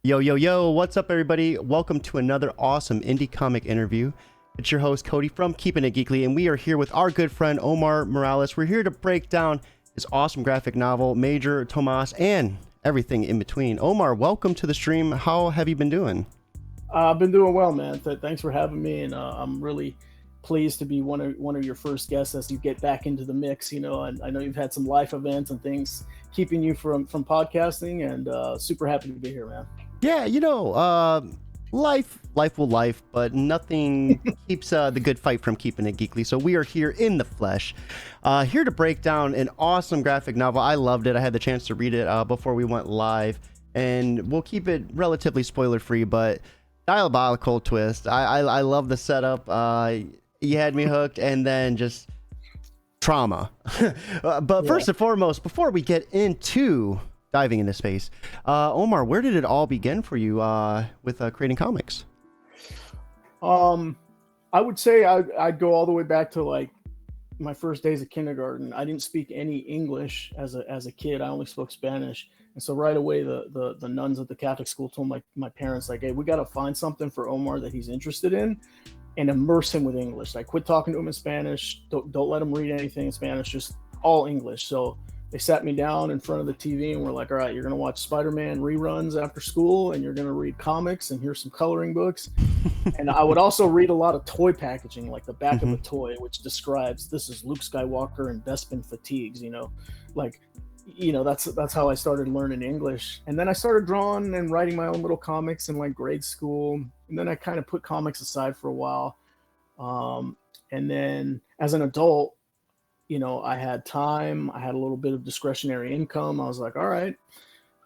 Yo, yo, yo, what's up, everybody? Welcome to another awesome indie comic interview. It's your host, Cody from Keeping It Geekly, and we are here with our good friend, Omar Morales. We're here to break down his awesome graphic novel, Major Thomás, and everything in between. Omar, welcome to the stream. How have you been doing? I've been doing well, man. Thanks for having me, and I'm really pleased to be one of your first guests as you get back into the mix. You know, and I know you've had some life events and things keeping you from podcasting, and super happy to be here, man. Yeah, you know, life will life, but nothing keeps the good fight from Keeping It Geekly. So we are here in the flesh, here to break down an awesome graphic novel. I loved it. I had the chance to read it before we went live, and we'll keep it relatively spoiler free, but diabolical twist. I love the setup. You had me hooked, and then just trauma. But first and foremost, before we get into diving into space, Omar, where did it all begin for you with creating comics? I would say I'd go all the way back to like my first days of kindergarten. I didn't speak any English as a kid. I only spoke Spanish, and so right away the nuns at the Catholic school told my parents, like, hey, we got to find something for Omar that he's interested in and immerse him with English. Like, quit talking to him in Spanish. Don't let him read anything in Spanish. Just all English. So they sat me down in front of the TV and were like, all right, you're going to watch Spider-Man reruns after school, and you're going to read comics, and here's some coloring books. And I would also read a lot of toy packaging, like the back of a toy, which describes this is Luke Skywalker and Bespin fatigues, you know, like, you know, that's how I started learning English. And then I started drawing and writing my own little comics in like grade school. And then I kind of put comics aside for a while. And then as an adult, you know, I had time, I had a little bit of discretionary income. I was like, all right,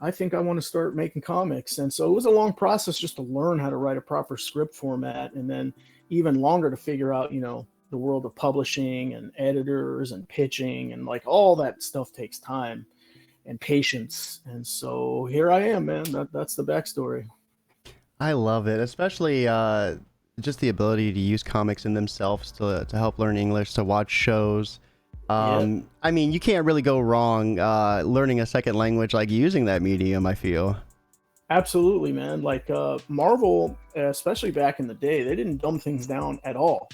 I think I want to start making comics. And so it was a long process just to learn how to write a proper script format, and then even longer to figure out, you know, the world of publishing and editors and pitching, and like all that stuff takes time and patience. And so here I am, man. That's the backstory. I love it, especially just the ability to use comics in themselves to help learn English, to watch shows. I mean, you can't really go wrong learning a second language, like using that medium, I feel. Absolutely, man. Like Marvel, especially back in the day, they didn't dumb things down at all.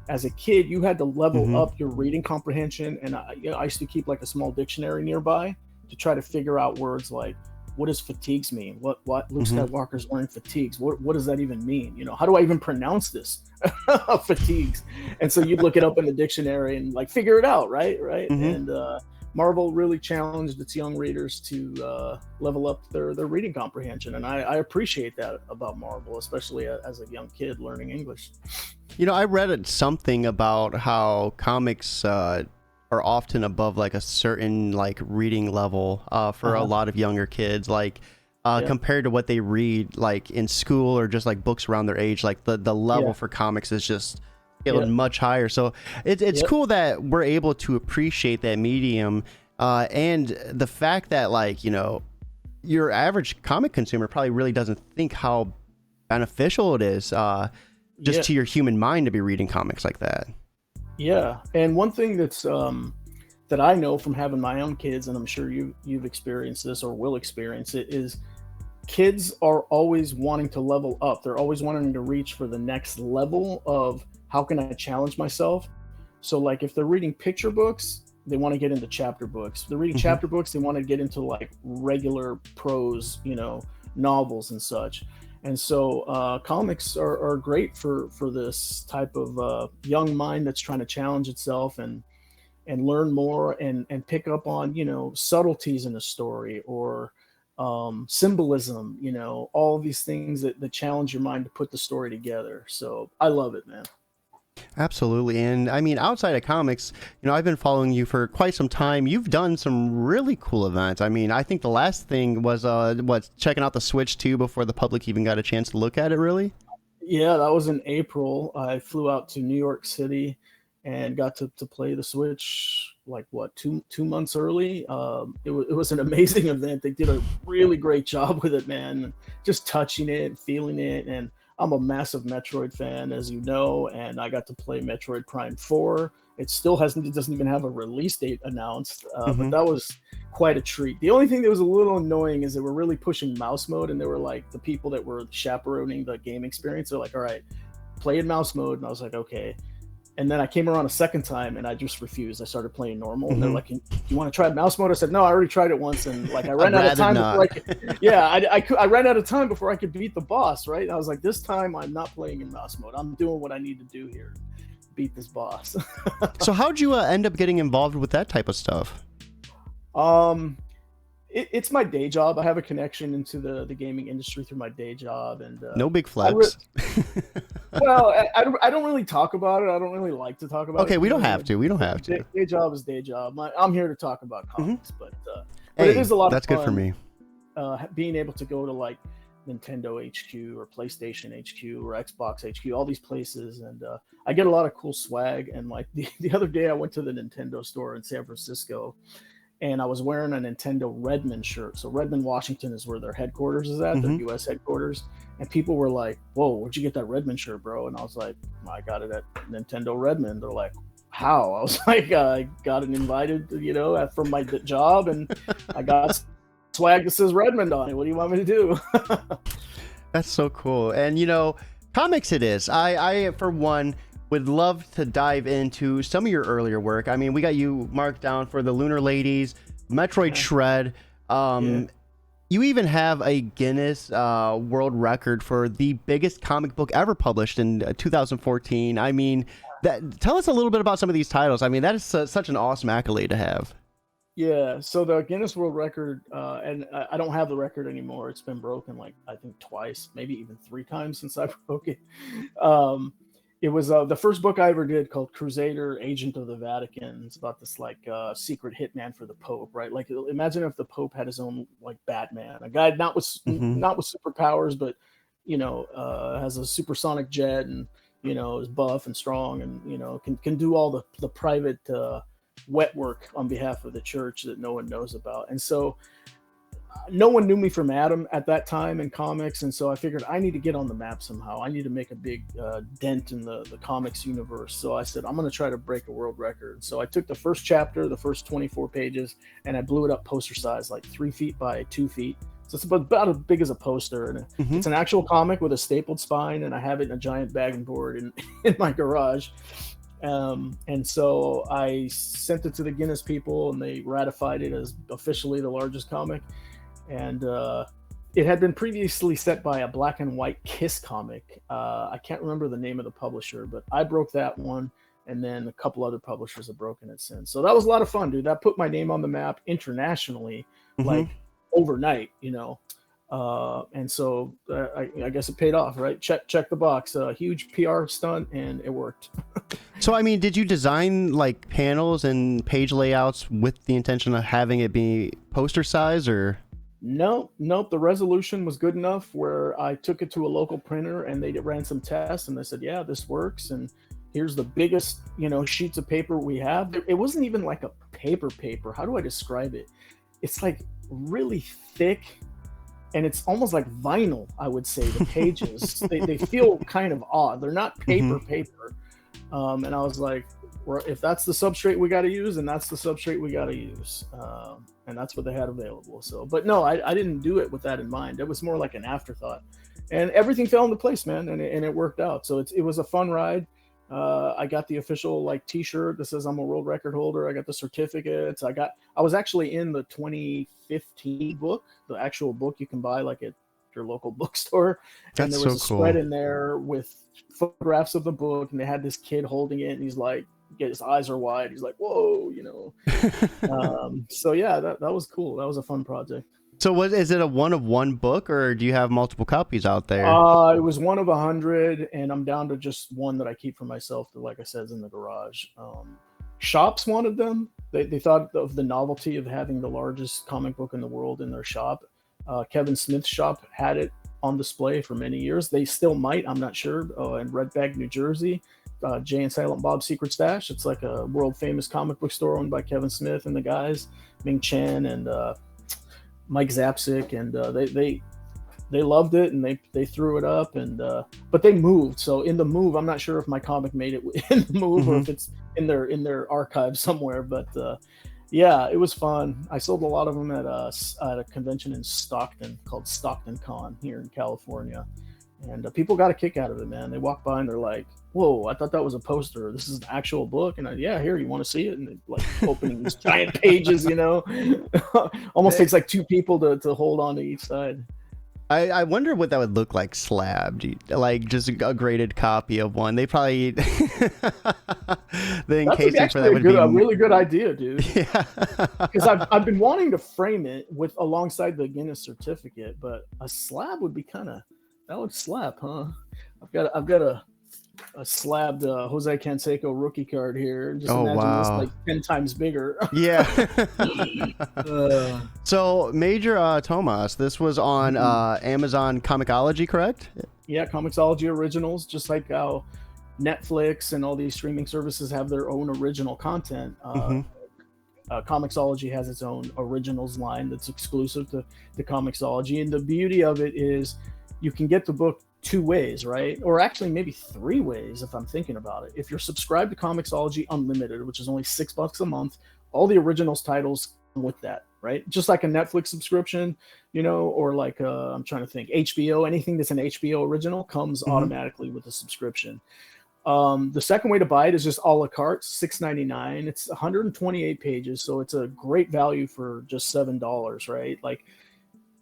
As a kid, you had to level up your reading comprehension. And I used to keep like a small dictionary nearby to try to figure out words like, what does fatigues mean? What Luke Skywalker's wearing fatigues? What does that even mean? You know, how do I even pronounce this? Fatigues. And so you'd look it up in the dictionary and like figure it out, right? And Marvel really challenged its young readers to level up their reading comprehension, and I appreciate that about Marvel, especially as a young kid learning English. You know, I read something about how comics are often above like a certain like reading level for a lot of younger kids, like compared to what they read like in school or just like books around their age. Like the level for comics is just much higher. So it's cool that we're able to appreciate that medium, and the fact that, like, you know, your average comic consumer probably really doesn't think how beneficial it is to your human mind to be reading comics like that. Yeah, and one thing that's that I know from having my own kids, and I'm sure you've experienced this or will experience it, is kids are always wanting to level up. They're always wanting to reach for the next level of how can I challenge myself. So like if they're reading picture books, they want to get into chapter books. If they're reading chapter books, they want to get into like regular prose, you know, novels and such. And so comics are great for this type of young mind that's trying to challenge itself and learn more and pick up on, you know, subtleties in a story or symbolism, you know, all these things that challenge your mind to put the story together. So I love it, man. Absolutely. And I mean, outside of comics, you know, I've been following you for quite some time. You've done some really cool events. I mean, I think the last thing was checking out the Switch 2 before the public even got a chance to look at it, really? Yeah, that was in April. I flew out to New York City and got to play the Switch like two months early. It was an amazing event. They did a really great job with it, man. Just touching it, feeling it, and I'm a massive Metroid fan, as you know, and I got to play Metroid Prime 4. It doesn't even have a release date announced, but that was quite a treat. The only thing that was a little annoying is they were really pushing mouse mode, and they were like, the people that were chaperoning the game experience, they're like, all right, play in mouse mode. And I was like, okay. And then I came around a second time and I just refused. I started playing normal. And they're like, you want to try mouse mode? I said, no, I already tried it once. And like, I ran out of time I ran out of time before I could beat the boss. Right. And I was like, this time I'm not playing in mouse mode. I'm doing what I need to do here. Beat this boss. So how'd you end up getting involved with that type of stuff? It's my day job. I have a connection into the gaming industry through my day job, and no big flex. Well, I don't really talk about it. I don't really like to talk about it. Okay, we don't have to. We don't have to. Day job is day job. I'm here to talk about comics, but it is a lot of fun. That's good for me. Being able to go to like Nintendo HQ or PlayStation HQ or Xbox HQ, all these places, and I get a lot of cool swag. And like the other day, I went to the Nintendo store in San Francisco, and I was wearing a Nintendo Redmond shirt. So Redmond, Washington is where their headquarters is at, their U.S. headquarters. And people were like, whoa, where'd you get that Redmond shirt, bro? And I was like, I got it at Nintendo Redmond. They're like, how? I was like, I got it invited, from my job, and I got swag that says Redmond on it. What do you want me to do? That's so cool. And, comics it is. I for one, would love to dive into some of your earlier work. I mean, we got you marked down for the Lunar Ladies, Metroid Shred. You even have a Guinness World Record for the biggest comic book ever published in 2014. I mean, tell us a little bit about some of these titles. I mean, that is such an awesome accolade to have. Yeah, so the Guinness World Record, and I don't have the record anymore. It's been broken, like, I think twice, maybe even 3 times since I broke it. It was the first book I ever did, called Crusader, Agent of the Vatican. It's about this like secret hitman for the Pope, right? Like, imagine if the Pope had his own like Batman, a guy not with superpowers, but has a supersonic jet, and is buff and strong, and can do all the private wet work on behalf of the church that no one knows about. And so no one knew me from Adam at that time in comics, and so I figured I need to get on the map somehow. I need to make a big dent in the comics universe. So I said, I'm going to try to break a world record. So I took the first chapter, the first 24 pages, and I blew it up poster size, like 3 feet by 2 feet. So it's about as big as a poster, and it's an actual comic with a stapled spine, and I have it in a giant bag and board in my garage. And so I sent it to the Guinness people, and they ratified it as officially the largest comic. And it had been previously set by a black and white Kiss comic. I can't remember the name of the publisher, but I broke that one, and then a couple other publishers have broken it since. So that was a lot of fun, dude. That put my name on the map internationally, like overnight, and so I guess it paid off, right? Check the box. Huge PR stunt, and it worked. So, I mean, did you design like panels and page layouts with the intention of having it be poster size, or? Nope. The resolution was good enough where I took it to a local printer, and they ran some tests, and they said, yeah, this works. And here's the biggest, sheets of paper we have. It wasn't even like a paper. How do I describe it? It's like really thick, and it's almost like vinyl, I would say. The pages, they feel kind of odd. They're not paper. And I was like, if that's the substrate we got to use, and that's the substrate we got to use. And that's what they had available. So, but no, I didn't do it with that in mind. It was more like an afterthought, and everything fell into place, man. And it worked out. So it was a fun ride. I got the official like T-shirt that says I'm a world record holder. I got the certificates. I was actually in the 2015 book, the actual book you can buy like at your local bookstore. And there was a spread in there with photographs of the book, and they had this kid holding it, and he's like, his eyes are wide. He's like, whoa, So yeah, that was cool. That was a fun project. So is it a one of one book, or do you have multiple copies out there? It was one of 100, and I'm down to just one that I keep for myself that, like I said, is in the garage. Shops wanted them. They thought of the novelty of having the largest comic book in the world in their shop. Kevin Smith's shop had it on display for many years. They still might, I'm not sure, in Red Bag, New Jersey. Jay and Silent Bob's Secret Stash. It's like a world famous comic book store owned by Kevin Smith and the guys, Ming Chen and Mike Zapsik, and they loved it, and they threw it up, and but they moved. So in the move, I'm not sure if my comic made it in the move or if it's in their archive somewhere. But yeah, it was fun. I sold a lot of them at a convention in Stockton called Stockton Con here in California, and people got a kick out of it, man. They walk by and they're like, "Whoa, I thought that was a poster. This is an actual book." And yeah, here, you want to see it? And they, like, opening these giant pages, you know, almost takes like two people to hold on to each side. I wonder what that would look like slabbed, like just a graded copy of one. They probably the encasing for that would be a really good idea, dude. Yeah, because I've been wanting to frame it with alongside the Guinness certificate, but a slab would be that would slap, huh? I've got a slabbed Jose Canseco rookie card here. Just imagine this like 10 times bigger. Yeah. So Major Thomás, this was on Amazon Comixology, correct? Yeah, Comixology originals, just like how Netflix and all these streaming services have their own original content. Comixology has its own originals line that's exclusive to Comixology, and the beauty of it is you can get the book two ways, right? Or actually maybe three ways if I'm thinking about it. If you're subscribed to Comixology Unlimited, which is only $6 a month, all the originals titles come with that, right? Just like a Netflix subscription, you know, or like I'm trying to think, HBO, anything that's an HBO original comes automatically with a subscription. The second way to buy it is just a la carte, $6.99. It's 128 pages, so it's a great value for just $7, right? Like,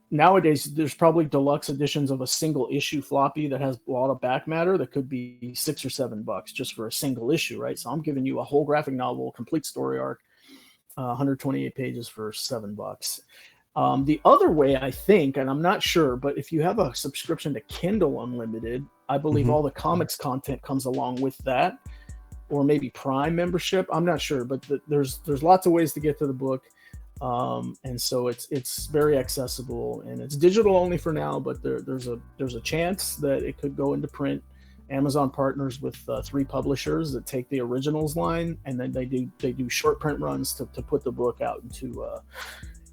nowadays, there's probably deluxe editions of a single issue floppy that has a lot of back matter that could be $6 or $7 just for a single issue, right? So I'm giving you a whole graphic novel, complete story arc, 128 pages for $7. The other way, I think, and I'm not sure, but if you have a subscription to Kindle Unlimited, I believe all the comics content comes along with that, or maybe Prime membership. I'm not sure, but there's lots of ways to get to the book. And so it's very accessible, and it's digital only for now, but there's a chance that it could go into print. Amazon partners with 3 publishers that take the originals line, and then they do short print runs to put the book out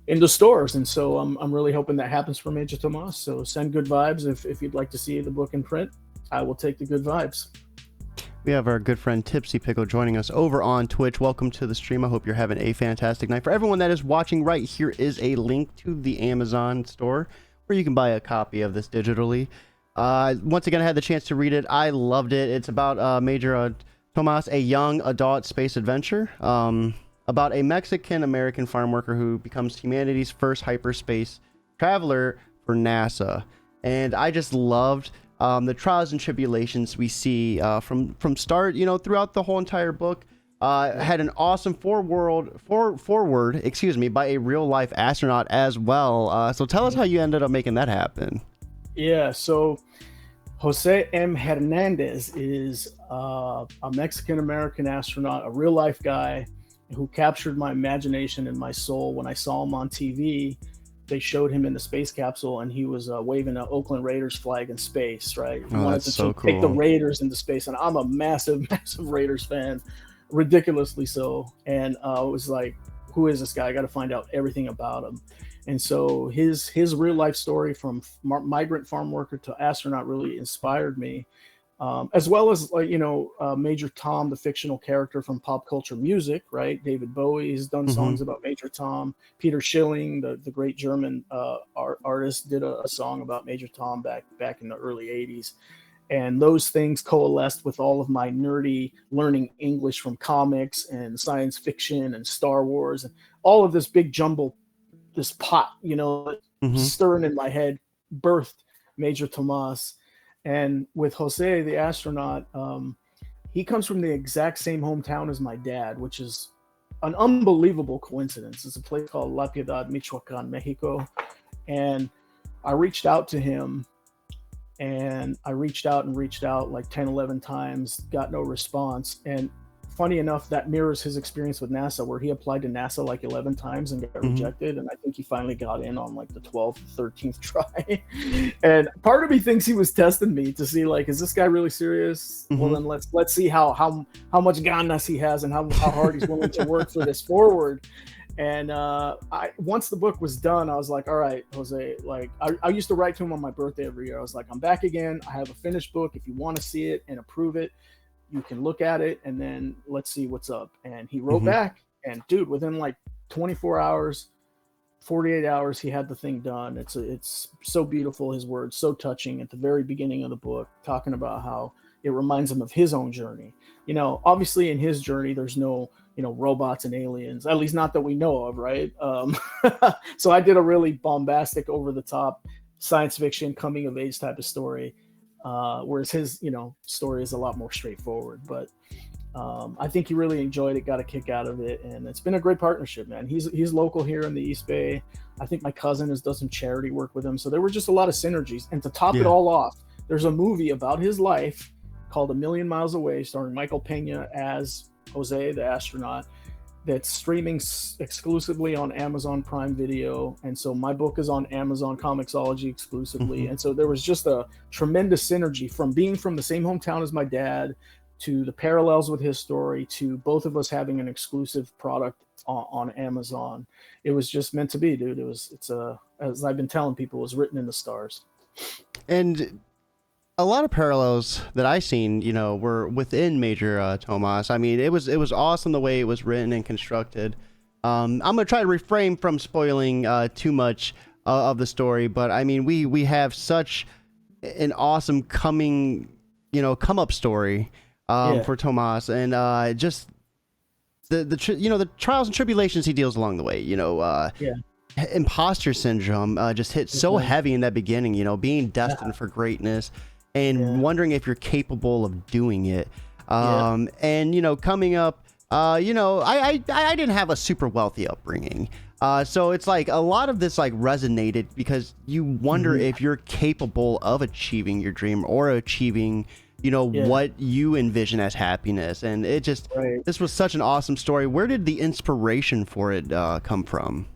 into stores. And so I'm really hoping that happens for Major Thomás. So send good vibes if you'd like to see the book in print. I will take the good vibes. We have our good friend Tipsy Pickle joining us over on Twitch. Welcome to the stream. I hope you're having a fantastic night. For everyone that is watching, right here is a link to the Amazon store where you can buy a copy of this digitally. Once again, I had the chance to read it. I loved it. It's about Major Thomás, a young adult space adventure about a Mexican-American farm worker who becomes humanity's first hyperspace traveler for NASA. And I just loved the trials and tribulations we see from start, you know, throughout the whole entire book. Had an awesome foreword, by a real life astronaut as well. So tell us how you ended up making that happen. Yeah, so Jose M. Hernandez is a Mexican-American astronaut, a real life guy who captured my imagination and my soul when I saw him on TV. They showed him in the space capsule, and he was waving an Oakland Raiders flag in space, right? He wanted to take the Raiders into space, and I'm a massive Raiders fan, ridiculously so. And I was like, who is this guy? I got to find out everything about him. And so his real life story from migrant farm worker to astronaut really inspired me. As well as, like, you know, Major Tom, the fictional character from pop culture music, right? David Bowie has done songs about Major Tom. Peter Schilling, the great German artist, did a song about Major Tom back in the early 80s. And those things coalesced with all of my nerdy learning English from comics and science fiction and Star Wars and all of this big jumble, this pot, you know, stirring in my head, birthed Major Thomás. And with Jose, the astronaut, he comes from the exact same hometown as my dad, which is an unbelievable coincidence. It's a place called La Piedad, Michoacan, Mexico. And I reached out to him, and I reached out like 10, 11 times, got no response. And funny enough, that mirrors his experience with NASA, where he applied to NASA like 11 times and got rejected. And I think he finally got in on like the 12th, 13th try. And part of me thinks he was testing me to see, like, is this guy really serious? Well, then let's see how much ganas he has and how hard he's willing to work for this forward. And once the book was done, I was like, all right, Jose, like I used to write to him on my birthday every year. I was like, I'm back again. I have a finished book. If you want to see it and approve it, you can look at it, and then let's see what's up. And he wrote back, and dude, within like 24 hours, 48 hours, he had the thing done. It's so beautiful, his words, so touching at the very beginning of the book, talking about how it reminds him of his own journey. Obviously in his journey, there's no, robots and aliens, at least not that we know of, right? So I did a really bombastic, over the top science fiction coming of age type of story, whereas his, story is a lot more straightforward. But I think he really enjoyed it, got a kick out of it, and it's been a great partnership, man. He's local here in the East Bay. I think my cousin has done some charity work with him, so there were just a lot of synergies. And to top it all off, there's a movie about his life called A Million Miles Away, starring Michael Pena as Jose the astronaut, that's streaming exclusively on Amazon Prime Video. And so my book is on Amazon Comixology exclusively. And so there was just a tremendous synergy from being from the same hometown as my dad, to the parallels with his story, to both of us having an exclusive product on Amazon. It was just meant to be, dude. As I've been telling people, it was written in the stars. And a lot of parallels that I seen, were within Major Thomás. I mean, it was awesome the way it was written and constructed. I'm gonna try to refrain from spoiling too much of the story, but I mean, we have such an awesome come up story for Thomás, and just the trials and tribulations he deals along the way. Imposter syndrome just hits so heavy in that beginning. Being destined for greatness, and wondering if you're capable of doing it. And coming up, I didn't have a super wealthy upbringing. So it's like a lot of this like resonated, because you wonder if you're capable of achieving your dream, or achieving what you envision as happiness. And it just, this was such an awesome story. Where did the inspiration for it come from?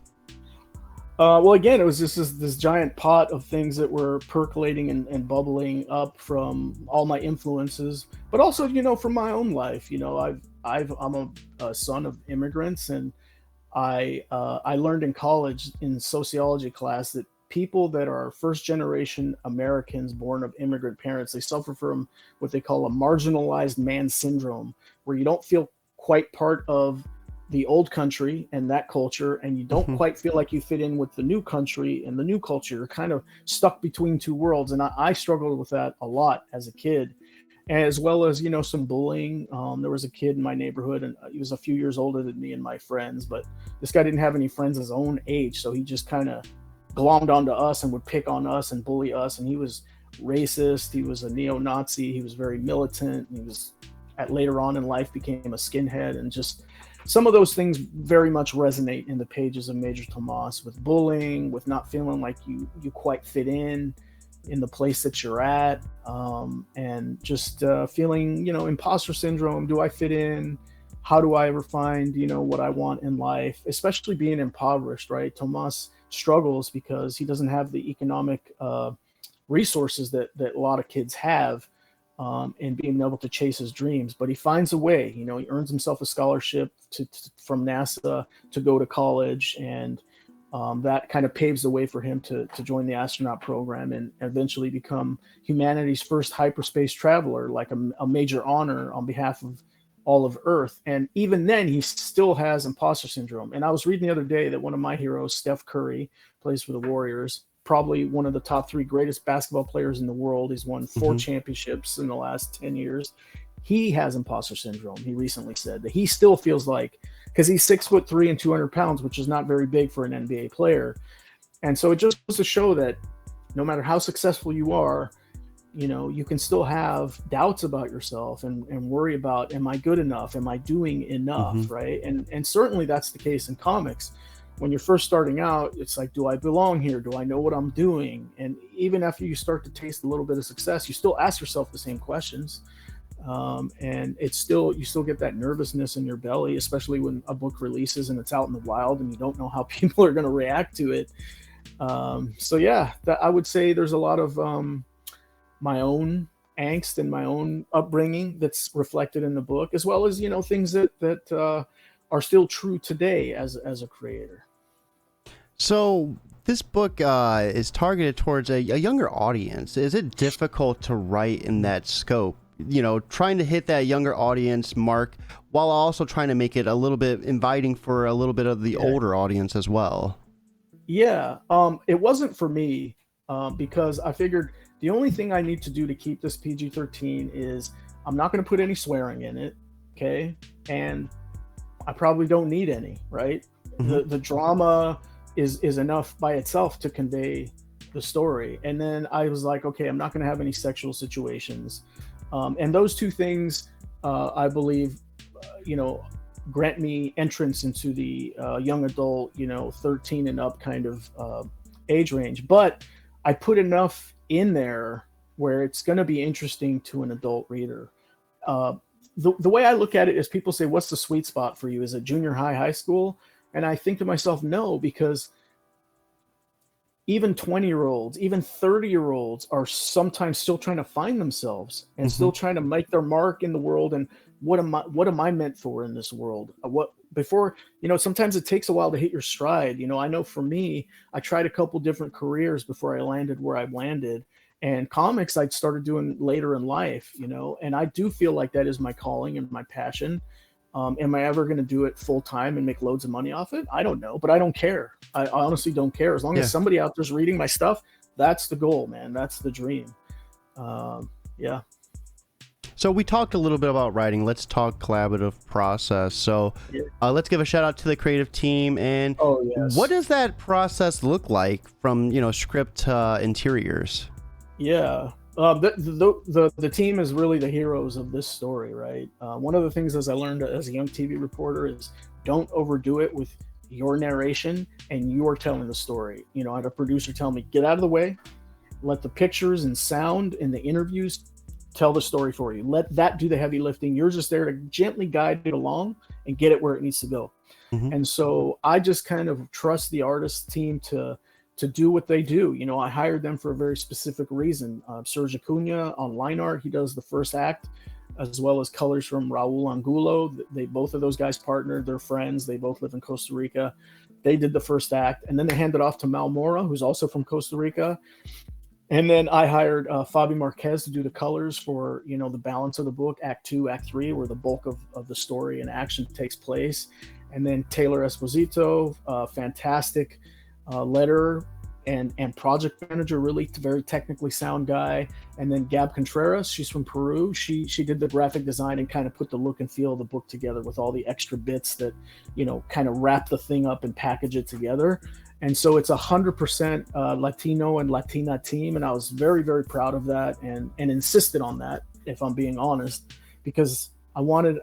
Well, again, it was just this giant pot of things that were percolating and bubbling up from all my influences, but also, from my own life. I'm a son of immigrants, and I learned in college in sociology class that people that are first generation Americans born of immigrant parents, they suffer from what they call a marginalized man syndrome, where you don't feel quite part of the old country and that culture, and you don't quite feel like you fit in with the new country and the new culture. You're kind of stuck between two worlds. And I struggled with that a lot as a kid, as well as, some bullying. There was a kid in my neighborhood, and he was a few years older than me and my friends, but this guy didn't have any friends his own age. So he just kind of glommed onto us and would pick on us and bully us. And he was racist. He was a neo-Nazi. He was very militant. He was, later on in life, became a skinhead. And just some of those things very much resonate in the pages of Major Thomás, with bullying, with not feeling like you quite fit in the place that you're at, and just feeling, imposter syndrome. Do I fit in? How do I ever find, what I want in life, especially being impoverished, right? Thomás struggles because he doesn't have the economic resources that a lot of kids have, and being able to chase his dreams. But he finds a way. He earns himself a scholarship from NASA to go to college, and that kind of paves the way for him to join the astronaut program and eventually become humanity's first hyperspace traveler, like a major honor on behalf of all of Earth. And even then, he still has imposter syndrome. And I was reading the other day that one of my heroes, Steph Curry, plays for the Warriors, probably one of the top 3 greatest basketball players in the world. He's won 4 championships in the last 10 years. He has imposter syndrome. He recently said that he still feels like, because he's 6'3" and 200 pounds, which is not very big for an NBA player. And so it just goes to show that no matter how successful you are, you can still have doubts about yourself and worry about, am I good enough? Am I doing enough? Right. And certainly that's the case in comics. When you're first starting out, it's like, do I belong here? Do I know what I'm doing? And even after you start to taste a little bit of success, you still ask yourself the same questions. And you still get that nervousness in your belly, especially when a book releases and it's out in the wild and you don't know how people are going to react to it. So yeah, I would say there's a lot of my own angst and my own upbringing that's reflected in the book, as well as, things that are still true today as a creator. So this book is targeted towards a younger audience. Is it difficult to write in that scope? You know, trying to hit that younger audience mark while also trying to make it a little bit inviting for a little bit of the older audience as well. Yeah, it wasn't for me because I figured the only thing I need to do to keep this PG-13 is I'm not going to put any swearing in it, okay? And I probably don't need any, right? The drama is enough by itself to convey the story. And then I was like, okay, I'm not going to have any sexual situations. And those two things, I believe, grant me entrance into the young adult, 13 and up kind of age range. But I put enough in there where it's going to be interesting to an adult reader. The way I look at it is people say, what's the sweet spot for you? Is it junior high, high school? And I think to myself, no, because even 20-year-olds, even 30-year-olds are sometimes still trying to find themselves and still trying to make their mark in the world. And what am I meant for in this world? Sometimes it takes a while to hit your stride. I know for me, I tried a couple different careers before I landed where I landed. And comics I started doing later in life, and I do feel like that is my calling and my passion. Am I ever going to do it full time and make loads of money off it? I don't know, but I don't care. I honestly don't care. As long as somebody out there's reading my stuff, that's the goal, man. That's the dream. Yeah. So we talked a little bit about writing. Let's talk collaborative process. So let's give a shout out to the creative team. And what does that process look like from, script to interiors? Yeah. The team is really the heroes of this story, right? One of the things as I learned as a young TV reporter is don't overdo it with your narration and you're telling the story. I had a producer tell me, get out of the way, let the pictures and sound and the interviews tell the story for you. Let that do the heavy lifting. You're just there to gently guide it along and get it where it needs to go. And so I just kind of trust the artist team to do what they do. I hired them for a very specific reason. Serge Acuna on line art, he does the first act, as well as colors from Raul Angulo. Both of those guys partnered. They're friends. They both live in Costa Rica. They did the first act, and then they handed off to Mal Mora, who's also from Costa Rica. And then I hired Fabi Marquez to do the colors for, the balance of the book, Act 2, Act 3, where the bulk of the story and action takes place. And then Taylor Esposito, fantastic letterer and project manager, really very technically sound guy. And then Gab Contreras, she's from Peru. She did the graphic design and kind of put the look and feel of the book together with all the extra bits that, kind of wrap the thing up and package it together. And so it's 100% Latino and Latina team. And I was very, very proud of that and insisted on that, if I'm being honest, because I wanted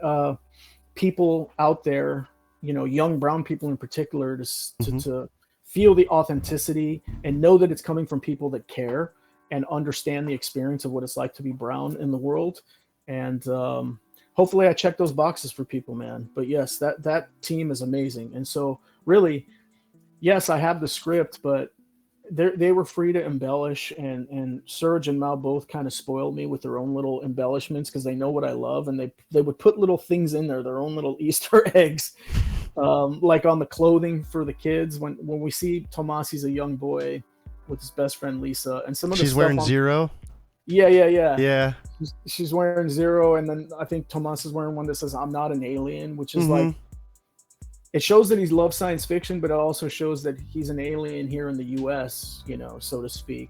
people out there, young brown people in particular, to feel the authenticity and know that it's coming from people that care and understand the experience of what it's like to be brown in the world. And hopefully I check those boxes for people, man. But yes, that team is amazing. And so really, yes, I have the script, but they were free to embellish, and Serge and Mal both kind of spoiled me with their own little embellishments because they know what I love, and they would put little things in there, their own little Easter eggs, like on the clothing for the kids. When we see Thomás, he's a young boy with his best friend Lisa, and some of the she's wearing Zero. Yeah. She's wearing Zero, and then I think Thomás is wearing one that says "I'm not an alien," which is like. It shows that he loves science fiction, but it also shows that he's an alien here in the U.S., so to speak.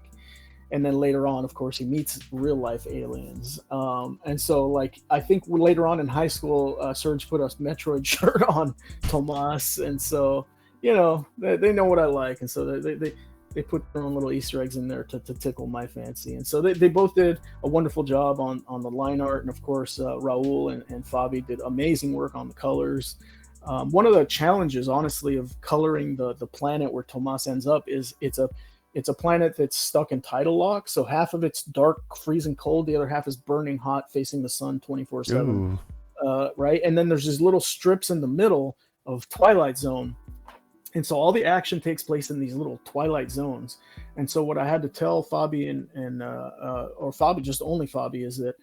And then later on, of course, he meets real life aliens. And so, I think later on in high school, Serge put a Metroid shirt on Thomás. And so, they know what I like. And so they put their own little Easter eggs in there to tickle my fancy. And so they both did a wonderful job on the line art. And of course, Raul and Fabi did amazing work on the colors. One of the challenges, honestly, of coloring the planet where Thomás ends up is it's a planet that's stuck in tidal lock. So half of it's dark, freezing cold. The other half is burning hot, facing the sun 24/7. Right. And then there's these little strips in the middle of Twilight Zone. And so all the action takes place in these little Twilight zones. And so what I had to tell Fabi or Fabi, just only Fabi, is that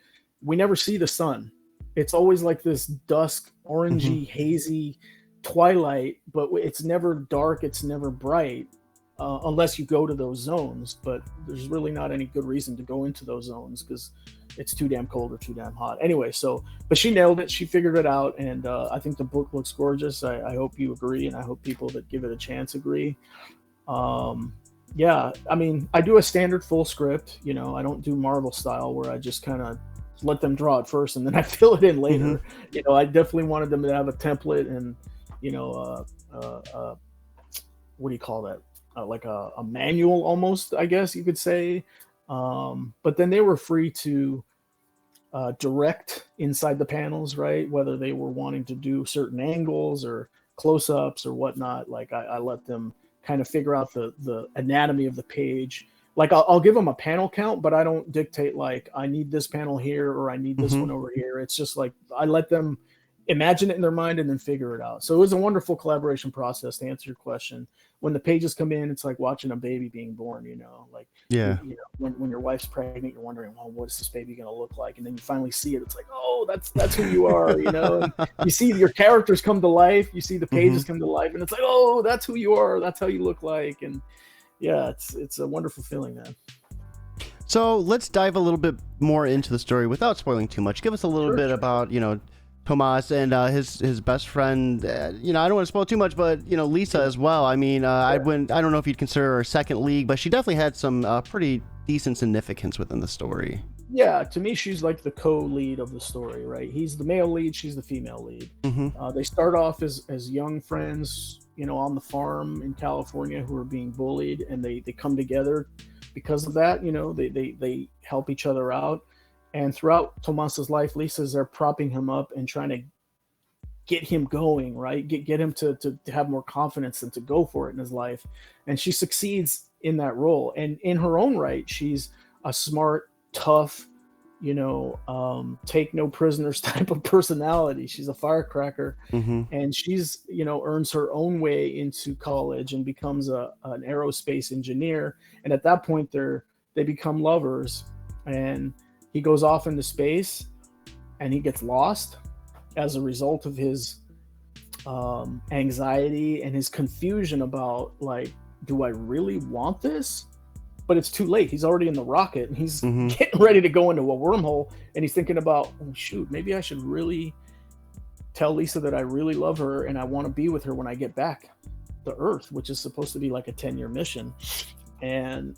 we never see the sun. It's always like this dusk, orangey, hazy twilight, but it's never dark, it's never bright, unless you go to those zones. But there's really not any good reason to go into those zones because it's too damn cold or too damn hot. Anyway, but she nailed it. She figured it out, and I think the book looks gorgeous. I hope you agree, and I hope people that give it a chance agree. Yeah, I mean, I do a standard full script. You know, I don't do Marvel style where I just kind of let them draw it first and then I fill it in later. Mm-hmm. You know, I definitely wanted them to have a template and, you know, what do you call that? Like a manual almost, I guess you could say. But then they were free to direct inside the panels, right? Whether they were wanting to do certain angles or close-ups or whatnot. Like I let them kind of figure out the anatomy of the page. Like I'll give them a panel count, but I don't dictate like I need this panel here or I need this one over here. It's just like I let them imagine it in their mind and then figure it out. So it was a wonderful collaboration process to answer your question. When the pages come in, it's like watching a baby being born, you know, like, yeah, you know, when your wife's pregnant, you're wondering, well, what's this baby going to look like? And then you finally see it. It's like, oh, that's who you are, you know, and you see your characters come to life. You see the pages come to life and it's like, oh, that's who you are. That's how you look like. And yeah, it's a wonderful feeling, man. So let's dive a little bit more into the story without spoiling too much. Give us a little bit about, you know, Thomás and his best friend. You know, I don't want to spoil too much, but you know, Lisa as well. I mean, I don't know if you'd consider her second league, but she definitely had some pretty decent significance within the story. Yeah, to me, she's like the co-lead of the story, right? He's the male lead, she's the female lead. They start off as young friends, you know, on the farm in California who are being bullied, and they come together because of that. You know, they help each other out. And throughout Thomás's life, Lisa's there propping him up and trying to get him going, right? Get him to have more confidence and to go for it in his life. And she succeeds in that role. And in her own right, she's a smart, tough, you know, take no prisoners type of personality. She's a firecracker. And she's, you know, earns her own way into college and becomes an aerospace engineer. And at that point, they become lovers. And he goes off into space and he gets lost as a result of his anxiety and his confusion about, like, do I really want this? But it's too late. He's already in the rocket and he's getting ready to go into a wormhole. And he's thinking about, oh, shoot, maybe I should really tell Lisa that I really love her and I want to be with her when I get back to Earth, which is supposed to be like a 10-year mission. And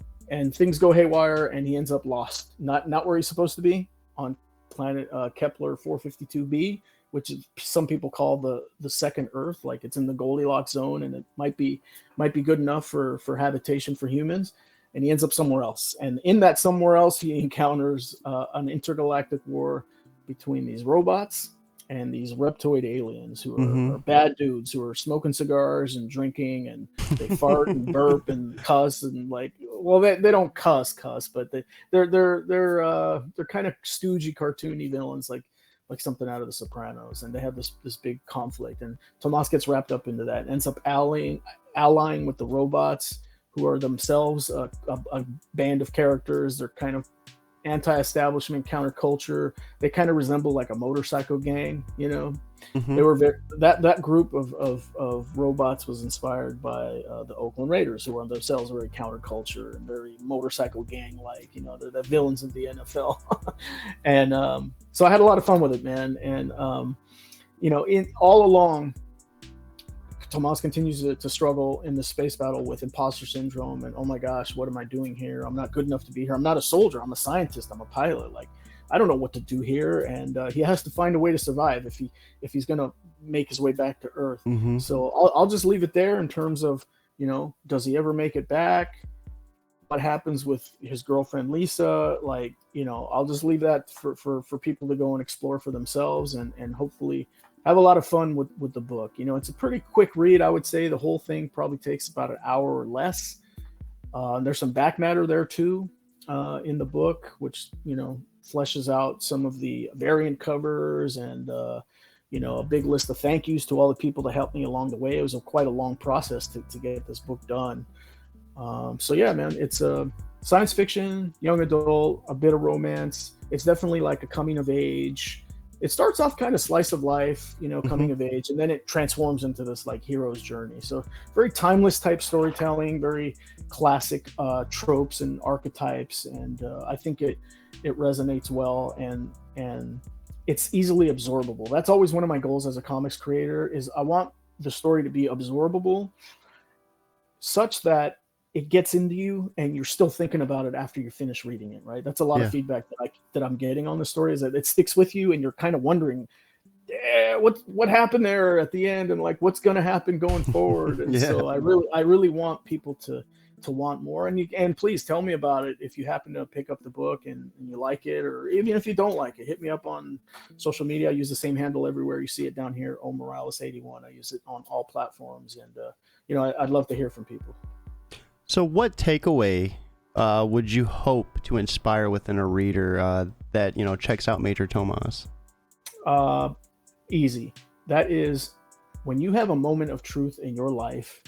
things go haywire and he ends up lost. Not where he's supposed to be, on planet Kepler 452b, which is, some people call the second Earth. Like it's in the Goldilocks zone and it might be good enough for habitation for humans. And he ends up somewhere else. And in that somewhere else, he encounters an intergalactic war between these robots and these reptoid aliens who are bad dudes who are smoking cigars and drinking, and they fart and burp and cuss and, like, well, they don't cuss, but they're kind of stoogey, cartoony villains, like something out of The Sopranos, and they have this big conflict. And Thomás gets wrapped up into that, ends up allying with the robots, who are themselves a band of characters. They're kind of anti-establishment, counterculture. They kind of resemble like a motorcycle gang, you know. They were that group of robots was inspired by the Oakland Raiders, who are themselves very counterculture and very motorcycle gang like, you know. They're the villains of the NFL. And so I had a lot of fun with it, man. And you know, all along, Thomás continues to struggle in the space battle with imposter syndrome and, oh my gosh, what am I doing here? I'm not good enough to be here. I'm not a soldier. I'm a scientist. I'm a pilot. Like, I don't know what to do here. And he has to find a way to survive if he's going to make his way back to Earth. So I'll just leave it there in terms of, you know, does he ever make it back? What happens with his girlfriend, Lisa? Like, you know, I'll just leave that for people to go and explore for themselves and hopefully have a lot of fun with the book. You know, it's a pretty quick read. I would say the whole thing probably takes about an hour or less. There's some back matter there too in the book, which, you know, fleshes out some of the variant covers and, you know, a big list of thank yous to all the people that helped me along the way. It was quite a long process to get this book done. So yeah, man, it's a science fiction, young adult, a bit of romance. It's definitely like a coming of age, it starts off kind of slice of life, coming of age, and then it transforms into this like hero's journey. So very timeless type storytelling, very classic tropes and archetypes, and I think it resonates well, and it's easily absorbable. That's always one of my goals as a comics creator, is I want the story to be absorbable such that it gets into you and you're still thinking about it after you finish reading it, right? That's a lot of feedback that I'm getting on the story, is that it sticks with you and you're kind of wondering, what happened there at the end, and like what's going to happen going forward. And so I really want people to want more, and please tell me about it if you happen to pick up the book and you like it, or even if you don't like it, hit me up on social media. I use the same handle everywhere. You see it down here, Omorales81. I use it on all platforms, and I'd love to hear from people. So what takeaway would you hope to inspire within a reader that checks out Major Thomás? Easy. That is, when you have a moment of truth in your life,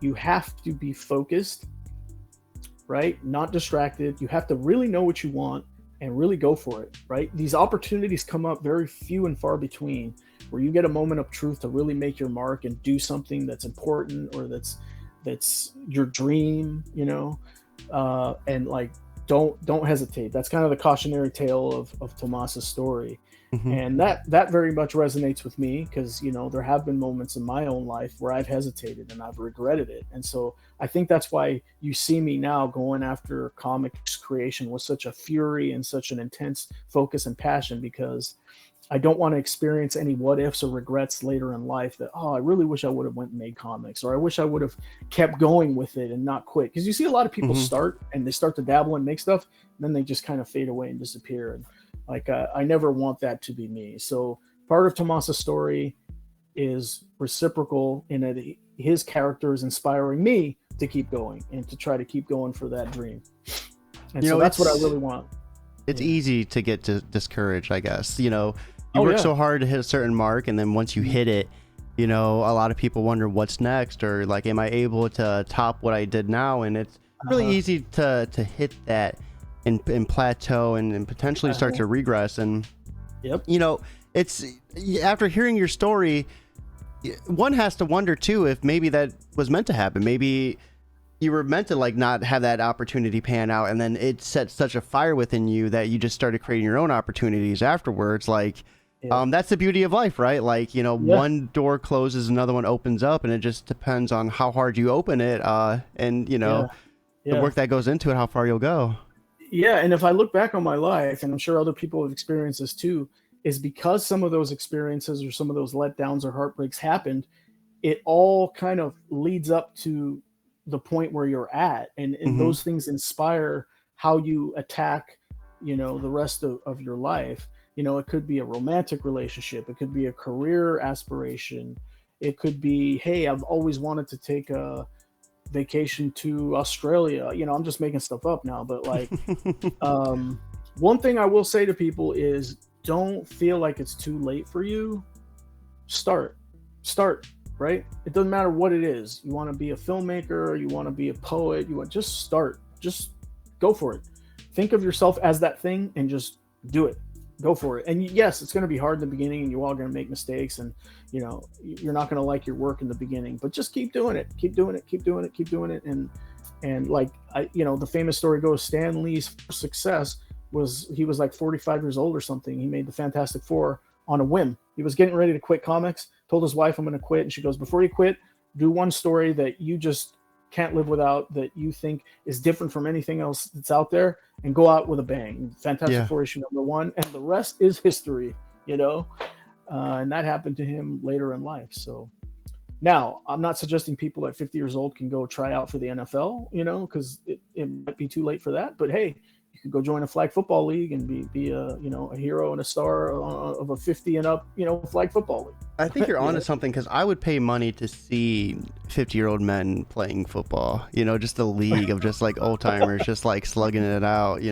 you have to be focused, right? Not distracted. You have to really know what you want and really go for it, right? These opportunities come up very few and far between, where you get a moment of truth to really make your mark and do something that's important, or that's your dream, and like, don't hesitate. That's kind of the cautionary tale of Thomás's story. And that very much resonates with me, because there have been moments in my own life where I've hesitated and I've regretted it. And so I think that's why you see me now going after comics creation with such a fury and such an intense focus and passion, because I don't want to experience any what ifs or regrets later in life that, I really wish I would have went and made comics, or I wish I would have kept going with it and not quit. Because you see a lot of people start and they start to dabble and make stuff, and then they just kind of fade away and disappear. And like, I never want that to be me. So part of Thomás's story is reciprocal in that his character is inspiring me to keep going and to try to keep going for that dream. And so that's what I really want. It's easy to get discouraged, I guess. You work so hard to hit a certain mark, and then once you hit it, a lot of people wonder what's next, or like, am I able to top what I did now? And it's really easy to hit that and plateau and potentially start to regress. And it's, after hearing your story, one has to wonder too if maybe that was meant to happen. Maybe you were meant to like not have that opportunity pan out, and then it set such a fire within you that you just started creating your own opportunities afterwards. Like, that's the beauty of life, right? Like, one door closes, another one opens up, and it just depends on how hard you open it, and the work that goes into it, how far you'll go. Yeah, and if I look back on my life, and I'm sure other people have experienced this too, is because some of those experiences or some of those letdowns or heartbreaks happened, it all kind of leads up to the point where you're at, and those things inspire how you attack the rest of your life. It could be a romantic relationship, it could be a career aspiration, it could be, hey, I've always wanted to take a vacation to Australia. I'm just making stuff up now, but like one thing I will say to people is, don't feel like it's too late for you. Start, right? It doesn't matter what it is. You want to be a filmmaker, you want to be a poet, just start, just go for it. Think of yourself as that thing and just do it. Go for it. And yes, it's going to be hard in the beginning, and you're all going to make mistakes, and you're not going to like your work in the beginning, but just keep doing it. And like, the famous story goes, Stan Lee's success was, he was like 45 years old or something. He made the Fantastic Four on a whim. He was getting ready to quit comics, told his wife, I'm going to quit. And she goes, before you quit, do one story that you just can't live without, that you think is different from anything else that's out there, and go out with a bang. Fantastic Four issue #1, and the rest is history, and that happened to him later in life. So now, I'm not suggesting people at 50 years old can go try out for the NFL, because it might be too late for that. But hey, you could go join a flag football league and be a hero and a star of a 50 and up flag football league. I think you're onto something, because I would pay money to see 50-year-old men playing football. Just a league of just like old timers, just like slugging it out.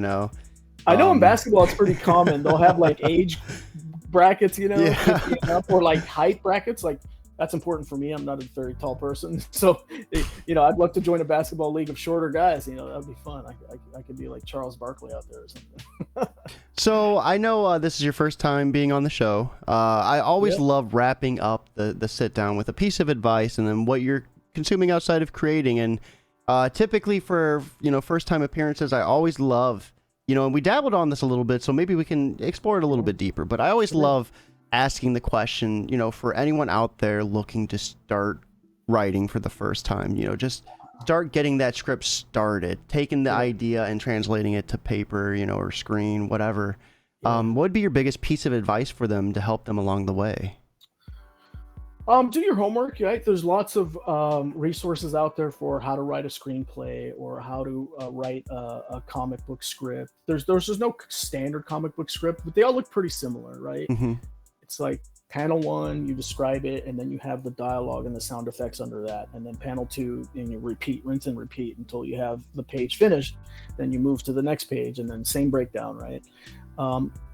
I know in basketball it's pretty common. They'll have like age brackets, or like height brackets. Like that's important for me. I'm not a very tall person, so I'd love to join a basketball league of shorter guys. That'd be fun. I could be like Charles Barkley out there or something. So I know this is your first time being on the show. I always love wrapping up the sit down with a piece of advice and then what you're consuming outside of creating. And typically for first time appearances, I always love and we dabbled on this a little bit, so maybe we can explore it a little bit deeper. But I always love asking the question, for anyone out there looking to start writing for the first time, just start getting that script started, taking the idea and translating it to paper, or screen, whatever. What would be your biggest piece of advice for them to help them along the way? Do your homework, right? There's lots of resources out there for how to write a screenplay or how to write a comic book script. There's no standard comic book script, but they all look pretty similar, right? Mm-hmm. It's like panel 1, you describe it, and then you have the dialogue and the sound effects under that. And then panel 2, and you rinse and repeat until you have the page finished. Then you move to the next page, and then same breakdown, right?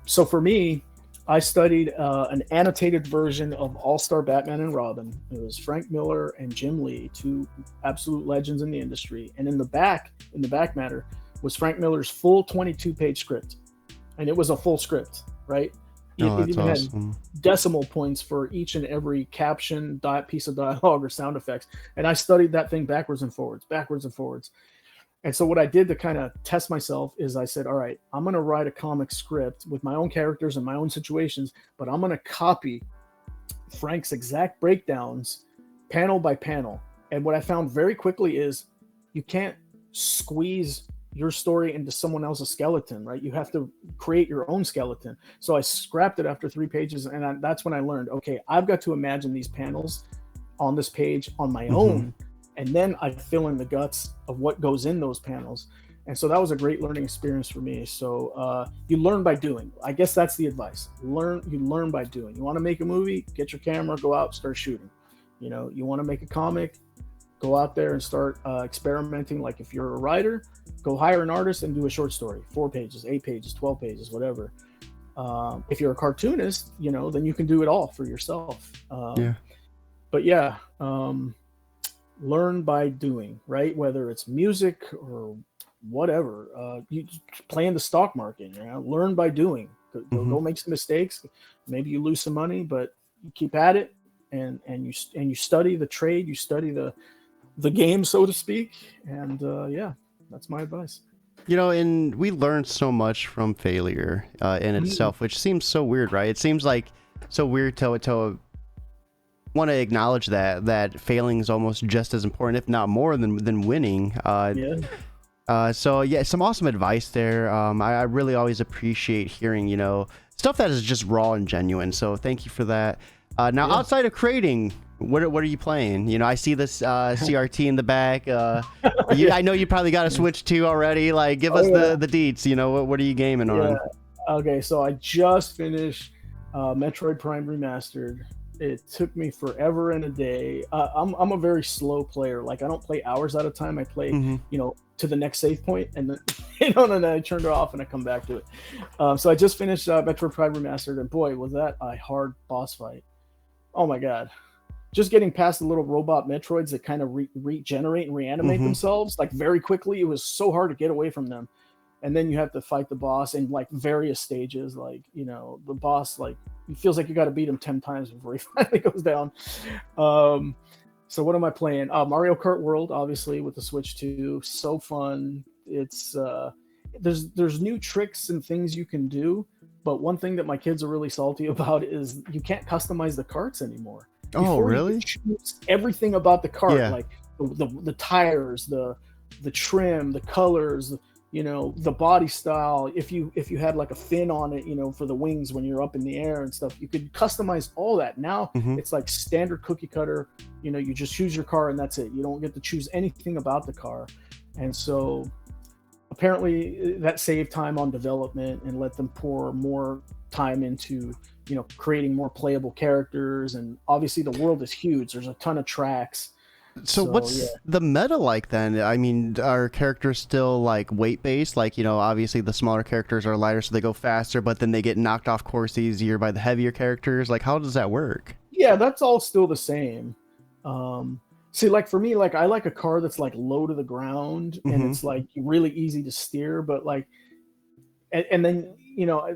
So for me, I studied an annotated version of All-Star Batman and Robin. It was Frank Miller and Jim Lee, 2 absolute legends in the industry. And in the back matter, was Frank Miller's full 22-page script. And it was a full script, right? It even awesome. had decimal points for each and every caption, piece of dialogue, or sound effects. And I studied that thing backwards and forwards. And so what I did to kind of test myself is I said, all right, I'm going to write a comic script with my own characters and my own situations, but I'm going to copy Frank's exact breakdowns panel by panel. And what I found very quickly is you can't squeeze your story into someone else's skeleton, right? You have to create your own skeleton. So I scrapped it after 3 pages, and that's when I learned, okay, I've got to imagine these panels on this page on my own, and then I fill in the guts of what goes in those panels. And so that was a great learning experience for me. So you learn by doing. I guess that's the advice. You learn by doing. You want to make a movie, get your camera, go out, start shooting. You want to make a comic, go out there and start experimenting. Like if you're a writer, go hire an artist and do a short story, 4 pages, 8 pages, 12 pages, whatever. If you're a cartoonist, then you can do it all for yourself. But learn by doing, right? Whether it's music or whatever, you play in the stock market, learn by doing. Go make some mistakes. Maybe you lose some money, but you keep at it and you study the trade, you study the game, so to speak. And that's my advice. And we learn so much from failure in itself, which seems so weird, right? It seems like so weird to want to acknowledge that failing is almost just as important, if not more, than winning. Some awesome advice there. I really always appreciate hearing, stuff that is just raw and genuine. So thank you for that. Outside of creating, what are you playing? I see this CRT in the back. I know you probably got a Switch 2 already. Like, give us the deets. What are you gaming on? Okay, so I just finished Metroid Prime Remastered. It took me forever and a day. I'm a very slow player. Like, I don't play hours at a time. I play, to the next save point, and then and then I turned it off and I come back to it. So I just finished Metroid Prime Remastered, and boy, was that a hard boss fight. Oh my god. Just getting past the little robot Metroids that kind of regenerate and reanimate themselves like very quickly. It was so hard to get away from them. And then you have to fight the boss in like various stages. Like, the boss, like, it feels like you got to beat him 10 times before he finally goes down. So what am I playing? Mario Kart World, obviously, with the Switch 2. So fun. It's there's new tricks and things you can do. But one thing that my kids are really salty about is you can't customize the karts anymore. Oh, really? Everything about the cart, like the tires, the trim, the colors, the body style. If you had like a fin on it, for the wings when you're up in the air and stuff, you could customize all that. Now it's like standard cookie cutter. You just choose your car and that's it. You don't get to choose anything about the car. And so apparently that saved time on development and let them pour more time into creating more playable characters. And obviously the world is huge. There's a ton of tracks. So what's the meta like then? I mean, are characters still like weight based? Like, obviously the smaller characters are lighter, so they go faster, but then they get knocked off course easier by the heavier characters. Like, how does that work? Yeah, that's all still the same. See, like for me, like I like a car that's like low to the ground and Hmm. it's like really easy to steer, but like and then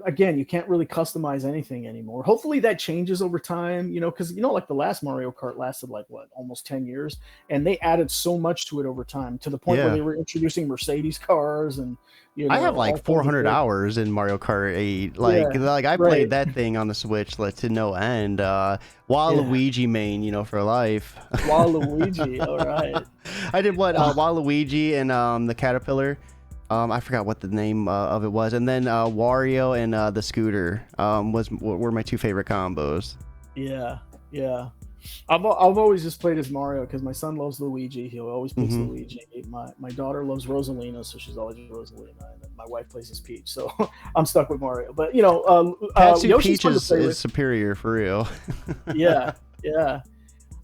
again you can't really customize anything anymore. Hopefully that changes over time, because like the last Mario Kart lasted like what, almost 10 years, and they added so much to it over time to the point where Yeah. they were introducing Mercedes cars and I have like all kinds of 400 crazy. hours in Mario Kart 8. Like, Yeah, like I played right. that thing on the Switch like to no end. Yeah, Waluigi main, for life. Waluigi, all right. I did what Waluigi and the caterpillar. I forgot what the name of it was, and then Wario and the scooter were my two favorite combos. Yeah, yeah. I've always just played as Mario because my son loves Luigi. He always picks Hmm. Luigi. My daughter loves Rosalina, so she's always Rosalina. And then my wife plays as Peach, so I'm stuck with Mario. But Tatsu Yoshi's Peach fun to play is with. superior for real. Yeah, yeah.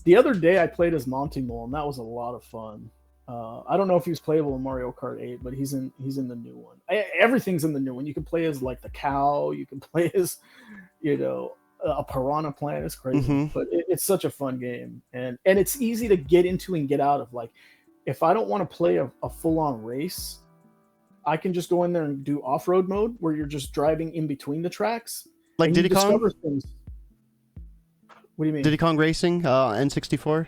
The other day I played as Monty Mole, and that was a lot of fun. I don't know if he's playable in Mario Kart 8, but he's in the new one. Everything's in the new one. You can play as like the cow. You can play as you know a piranha plant. Is crazy, Hmm. but it's such a fun game, and it's easy to get into and get out of. Like if I don't want to play a full-on race, I can just go in there and do off-road mode where you're just driving in between the tracks Like and you Diddy Kong, discover things. What do you mean? Diddy Kong Racing, N64.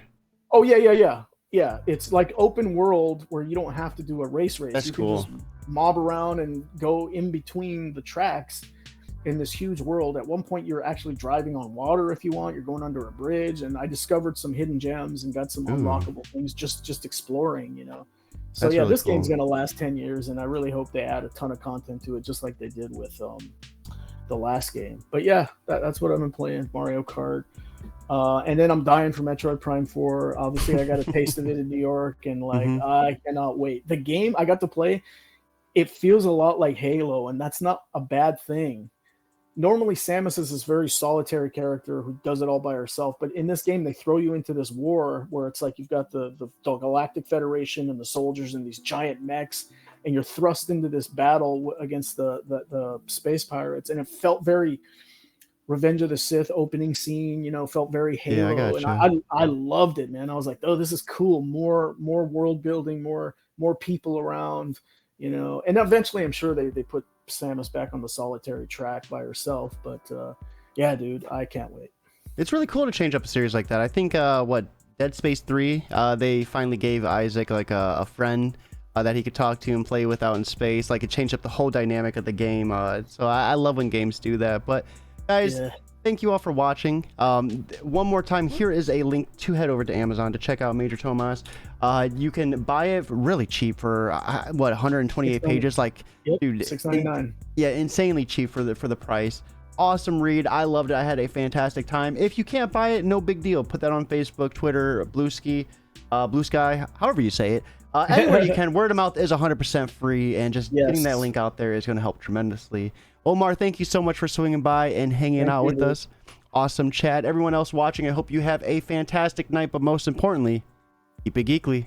Oh yeah. It's like open world where you don't have to do a race. That's You can cool. just mob around and go in between the tracks in this huge world. At one point, you're actually driving on water if you want. You're going under a bridge, and I discovered some hidden gems and got some Ooh, unlockable things just exploring. So that's yeah, really this game's cool. gonna last 10 years, and I really hope they add a ton of content to it, just like they did with the last game. But yeah, that's what I've been playing, Mario Kart. And then I'm dying for Metroid Prime 4. Obviously, I got a taste of it in New York, and like Hmm. I cannot wait. The game I got to play, it feels a lot like Halo, and that's not a bad thing. Normally, Samus is this very solitary character who does it all by herself, but in this game, they throw you into this war where it's like you've got the Galactic Federation and the soldiers and these giant mechs, and you're thrust into this battle against the space pirates, and it felt very Revenge of the Sith opening scene, felt very Yeah, I Halo, and gotcha. I loved it, man. I was like, oh, this is cool. More world building, more people around. And eventually, I'm sure they put Samus back on the solitary track by herself. But yeah, dude, I can't wait. It's really cool to change up a series like that. I think what Dead Space 3, they finally gave Isaac like a friend that he could talk to and play with out in space. Like it changed up the whole dynamic of the game. So I love when games do that. But guys, Yeah, thank you all for watching. One more time, here is a link to head over to Amazon to check out Major Thomás. You can buy it really cheap for what, 128 6.99. pages. Like, Yep, dude, 6.99. yeah, insanely cheap for the price. Awesome read. I loved it. I had a fantastic time. If you can't buy it, no big deal. Put that on Facebook, Twitter, Blue Sky, however you say it. Anywhere you can. Word of mouth is 100% free, and just getting that Yes, link out there is going to help tremendously. Omar, thank you so much for swinging by and hanging thank out you, with dude. us. Awesome chat. Everyone else watching, I hope you have a fantastic night, but most importantly, keep it geekly.